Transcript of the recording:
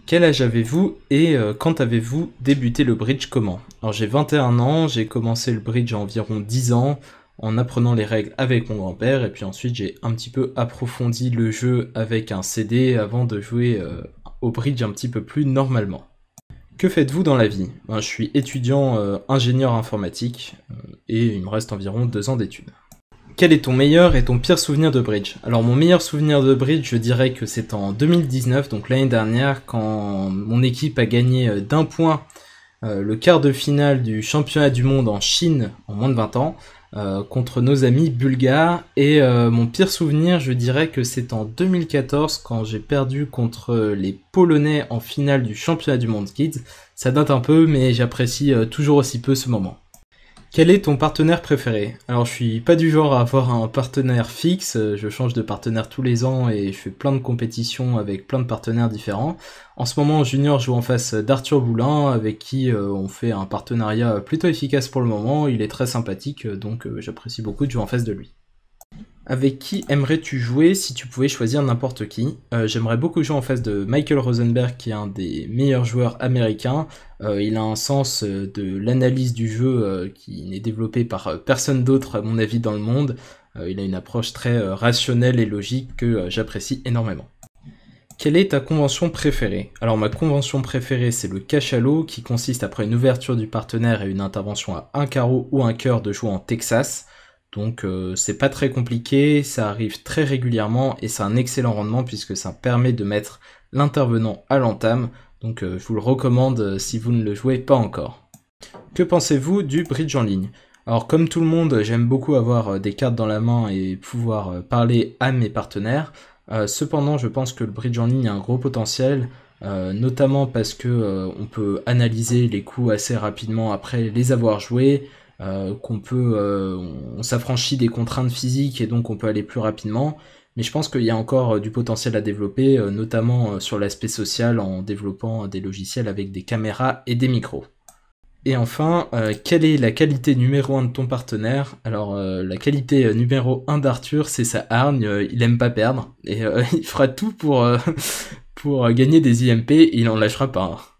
Quel âge avez-vous et quand avez-vous débuté le bridge comment? Alors j'ai 21 ans, j'ai commencé le bridge à environ 10 ans en apprenant les règles avec mon grand-père et puis ensuite j'ai un petit peu approfondi le jeu avec un CD avant de jouer au bridge un petit peu plus normalement. Que faites-vous dans la vie? Je suis étudiant ingénieur informatique et il me reste environ 2 ans d'études. Quel est ton meilleur et ton pire souvenir de bridge? Alors mon meilleur souvenir de bridge, je dirais que c'est en 2019, donc l'année dernière, quand mon équipe a gagné d'un point le quart de finale du championnat du monde en Chine en moins de 20 ans, contre nos amis bulgares. Et mon pire souvenir, je dirais que c'est en 2014, quand j'ai perdu contre les Polonais en finale du championnat du monde Kids. Ça date un peu, mais j'apprécie toujours aussi peu ce moment. Quel est ton partenaire préféré? Alors je suis pas du genre à avoir un partenaire fixe, je change de partenaire tous les ans et je fais plein de compétitions avec plein de partenaires différents. En ce moment en junior je joue en face d'Arthur Boulin avec qui on fait un partenariat plutôt efficace pour le moment, il est très sympathique donc j'apprécie beaucoup de jouer en face de lui. Avec qui aimerais-tu jouer si tu pouvais choisir n'importe qui? J'aimerais beaucoup jouer en face de Michael Rosenberg, qui est un des meilleurs joueurs américains. Il a un sens de l'analyse du jeu qui n'est développé par personne d'autre, à mon avis, dans le monde. Il a une approche très rationnelle et logique que j'apprécie énormément. Quelle est ta convention préférée? Alors ma convention préférée c'est le cachalot qui consiste après une ouverture du partenaire et une intervention à un carreau ou un cœur de jouer en Texas. Donc c'est pas très compliqué, ça arrive très régulièrement et c'est un excellent rendement puisque ça permet de mettre l'intervenant à l'entame. Donc je vous le recommande si vous ne le jouez pas encore. Que pensez-vous du bridge en ligne? Alors comme tout le monde, j'aime beaucoup avoir des cartes dans la main et pouvoir parler à mes partenaires. Cependant, je pense que le bridge en ligne a un gros potentiel, notamment parce que on peut analyser les coups assez rapidement après les avoir joués. On s'affranchit des contraintes physiques et donc on peut aller plus rapidement. Mais je pense qu'il y a encore du potentiel à développer, notamment sur l'aspect social en développant des logiciels avec des caméras et des micros. Et enfin, quelle est la qualité numéro 1 de ton partenaire? Alors la qualité numéro 1 d'Arthur, c'est sa hargne, il aime pas perdre, et il fera tout pour gagner des IMP, et il en lâchera pas.